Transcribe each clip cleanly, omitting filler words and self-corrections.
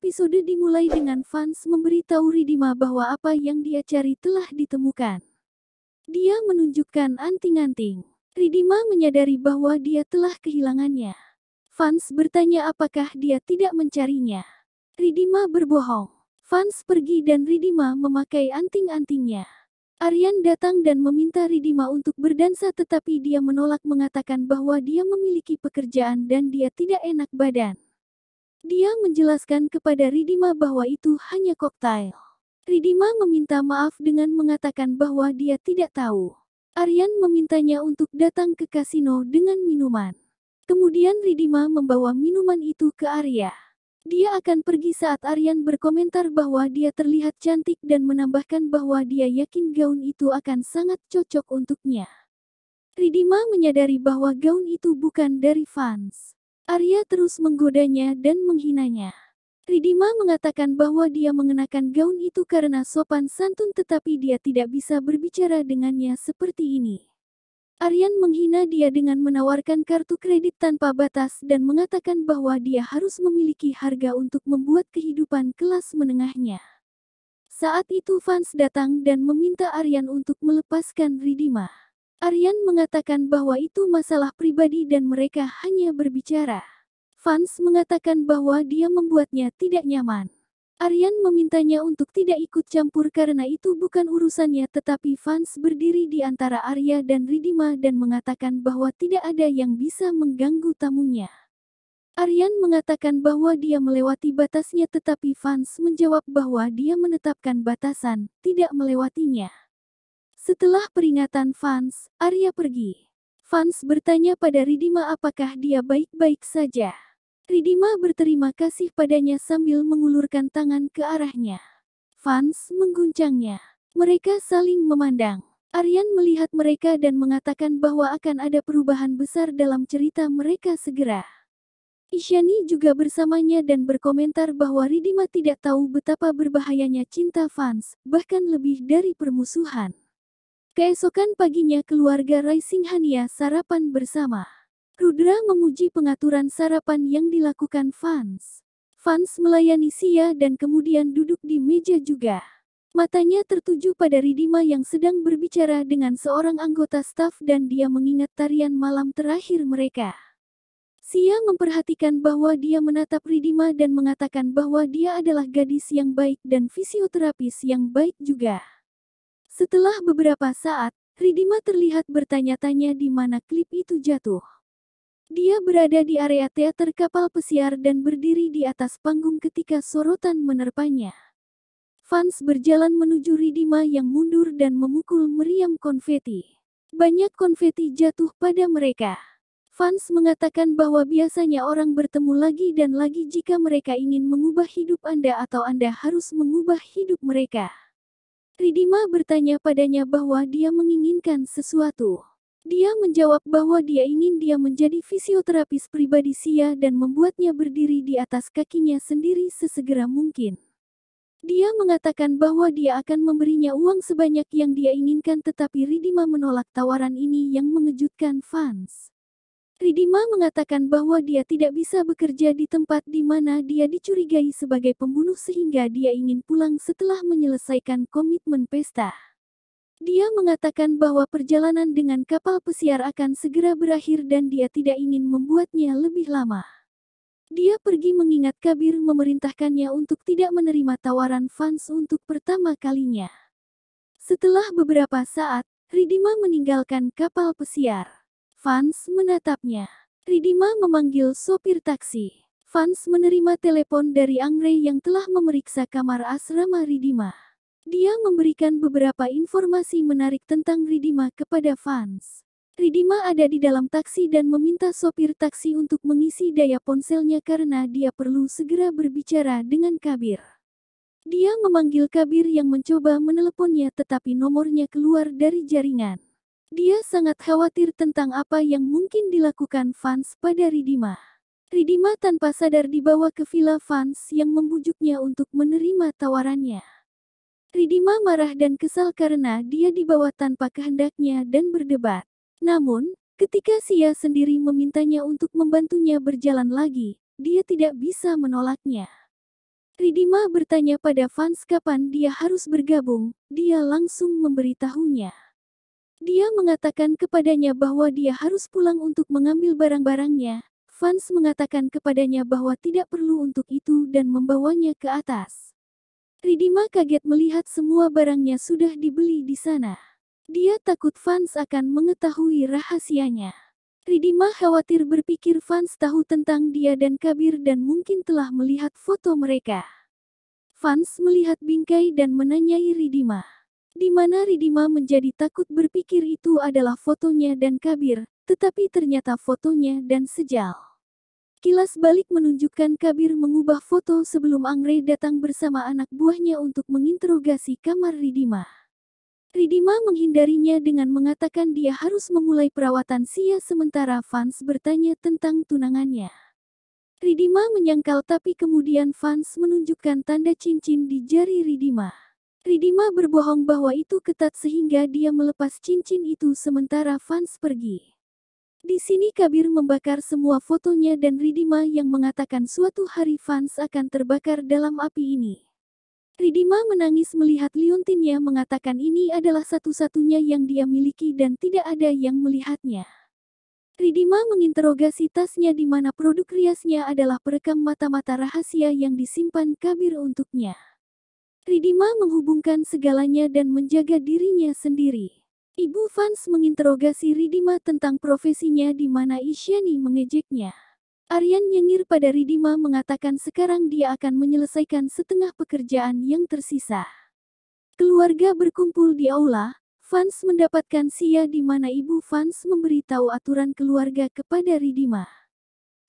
Episode dimulai dengan Vance memberitahu Ridima bahwa apa yang dia cari telah ditemukan. Dia menunjukkan anting-anting. Ridima menyadari bahwa dia telah kehilangannya. Vance bertanya apakah dia tidak mencarinya. Ridima berbohong. Vance pergi dan Ridima memakai anting-antingnya. Aryan datang dan meminta Ridima untuk berdansa, tetapi dia menolak, mengatakan bahwa dia memiliki pekerjaan dan dia tidak enak badan. Dia menjelaskan kepada Ridima bahwa itu hanya koktail. Ridima meminta maaf dengan mengatakan bahwa dia tidak tahu. Aryan memintanya untuk datang ke kasino dengan minuman. Kemudian Ridima membawa minuman itu ke Arya. Dia akan pergi saat Aryan berkomentar bahwa dia terlihat cantik dan menambahkan bahwa dia yakin gaun itu akan sangat cocok untuknya. Ridima menyadari bahwa gaun itu bukan dari Vance. Arya terus menggodanya dan menghinanya. Ridima mengatakan bahwa dia mengenakan gaun itu karena sopan santun, tetapi dia tidak bisa berbicara dengannya seperti ini. Aryan menghina dia dengan menawarkan kartu kredit tanpa batas dan mengatakan bahwa dia harus memiliki harga untuk membuat kehidupan kelas menengahnya. Saat itu Vance datang dan meminta Aryan untuk melepaskan Ridima. Aryan mengatakan bahwa itu masalah pribadi dan mereka hanya berbicara. Vance mengatakan bahwa dia membuatnya tidak nyaman. Aryan memintanya untuk tidak ikut campur karena itu bukan urusannya, tetapi Vance berdiri di antara Arya dan Ridima dan mengatakan bahwa tidak ada yang bisa mengganggu tamunya. Aryan mengatakan bahwa dia melewati batasnya, tetapi Vance menjawab bahwa dia menetapkan batasan, tidak melewatinya. Setelah peringatan Vance, Arya pergi. Vance bertanya pada Ridima apakah dia baik-baik saja. Ridima berterima kasih padanya sambil mengulurkan tangan ke arahnya. Vance mengguncangnya. Mereka saling memandang. Aryan melihat mereka dan mengatakan bahwa akan ada perubahan besar dalam cerita mereka segera. Isyani juga bersamanya dan berkomentar bahwa Ridima tidak tahu betapa berbahayanya cinta Vance, bahkan lebih dari permusuhan. Keesokan paginya keluarga Raisinghania sarapan bersama. Rudra memuji pengaturan sarapan yang dilakukan Vance. Vance melayani Sia dan kemudian duduk di meja juga. Matanya tertuju pada Ridima yang sedang berbicara dengan seorang anggota staf dan dia mengingat tarian malam terakhir mereka. Sia memperhatikan bahwa dia menatap Ridima dan mengatakan bahwa dia adalah gadis yang baik dan fisioterapis yang baik juga. Setelah beberapa saat, Ridima terlihat bertanya-tanya di mana klip itu jatuh. Dia berada di area teater kapal pesiar dan berdiri di atas panggung ketika sorotan menerpanya. Vance berjalan menuju Ridima yang mundur dan memukul meriam konfeti. Banyak konfeti jatuh pada mereka. Vance mengatakan bahwa biasanya orang bertemu lagi dan lagi jika mereka ingin mengubah hidup Anda atau Anda harus mengubah hidup mereka. Ridima bertanya padanya bahwa dia menginginkan sesuatu. Dia menjawab bahwa dia ingin dia menjadi fisioterapis pribadi Sia dan membuatnya berdiri di atas kakinya sendiri sesegera mungkin. Dia mengatakan bahwa dia akan memberinya uang sebanyak yang dia inginkan, tetapi Ridima menolak tawaran ini yang mengejutkan Vance. Ridima mengatakan bahwa dia tidak bisa bekerja di tempat di mana dia dicurigai sebagai pembunuh sehingga dia ingin pulang setelah menyelesaikan komitmen pesta. Dia mengatakan bahwa perjalanan dengan kapal pesiar akan segera berakhir dan dia tidak ingin membuatnya lebih lama. Dia pergi mengingat Kabir memerintahkannya untuk tidak menerima tawaran Vance untuk pertama kalinya. Setelah beberapa saat, Ridima meninggalkan kapal pesiar. Vance menatapnya. Ridima memanggil sopir taksi. Vance menerima telepon dari Angre yang telah memeriksa kamar asrama Ridima. Dia memberikan beberapa informasi menarik tentang Ridima kepada Vance. Ridima ada di dalam taksi dan meminta sopir taksi untuk mengisi daya ponselnya karena dia perlu segera berbicara dengan Kabir. Dia memanggil Kabir yang mencoba meneleponnya tetapi nomornya keluar dari jaringan. Dia sangat khawatir tentang apa yang mungkin dilakukan Vance pada Ridima. Ridima tanpa sadar dibawa ke villa Vance yang membujuknya untuk menerima tawarannya. Ridima marah dan kesal karena dia dibawa tanpa kehendaknya dan berdebat. Namun, ketika Sia sendiri memintanya untuk membantunya berjalan lagi, dia tidak bisa menolaknya. Ridima bertanya pada Vance kapan dia harus bergabung, dia langsung memberitahunya. Dia mengatakan kepadanya bahwa dia harus pulang untuk mengambil barang-barangnya. Vance mengatakan kepadanya bahwa tidak perlu untuk itu dan membawanya ke atas. Ridima kaget melihat semua barangnya sudah dibeli di sana. Dia takut Vance akan mengetahui rahasianya. Ridima khawatir berpikir Vance tahu tentang dia dan Kabir dan mungkin telah melihat foto mereka. Vance melihat bingkai dan menanyai Ridima. Di mana Ridima menjadi takut berpikir itu adalah fotonya dan Kabir, tetapi ternyata fotonya dan sejal. Kilas balik menunjukkan Kabir mengubah foto sebelum Angre datang bersama anak buahnya untuk menginterogasi kamar Ridima. Ridima menghindarinya dengan mengatakan dia harus memulai perawatan Sia sementara Vance bertanya tentang tunangannya. Ridima menyangkal tapi kemudian Vance menunjukkan tanda cincin di jari Ridima. Ridima berbohong bahwa itu ketat sehingga dia melepas cincin itu sementara Vance pergi. Di sini Kabir membakar semua fotonya dan Ridima yang mengatakan suatu hari Vance akan terbakar dalam api ini. Ridima menangis melihat liontinnya mengatakan ini adalah satu-satunya yang dia miliki dan tidak ada yang melihatnya. Ridima menginterogasi tasnya di mana produk riasnya adalah perekam mata-mata rahasia yang disimpan Kabir untuknya. Ridima menghubungkan segalanya dan menjaga dirinya sendiri. Ibu Vance menginterogasi Ridima tentang profesinya di mana Isyani mengejeknya. Aryan nyengir pada Ridima mengatakan sekarang dia akan menyelesaikan setengah pekerjaan yang tersisa. Keluarga berkumpul di aula. Vance mendapatkan Sia di mana ibu Vance memberitahu aturan keluarga kepada Ridima.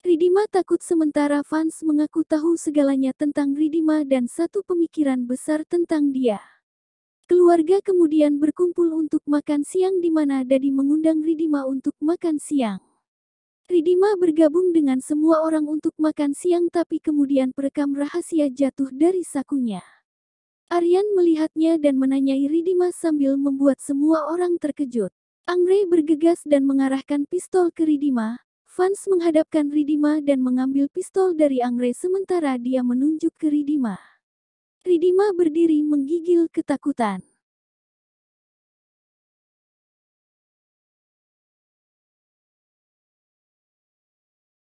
Ridima takut sementara Vance mengaku tahu segalanya tentang Ridima dan satu pemikiran besar tentang dia. Keluarga kemudian berkumpul untuk makan siang di mana Dadi mengundang Ridima untuk makan siang. Ridima bergabung dengan semua orang untuk makan siang tapi kemudian perekam rahasia jatuh dari sakunya. Aryan melihatnya dan menanyai Ridima sambil membuat semua orang terkejut. Angre bergegas dan mengarahkan pistol ke Ridima. Vance menghadapkan Ridima dan mengambil pistol dari Angre sementara dia menunjuk ke Ridima. Ridima berdiri menggigil ketakutan.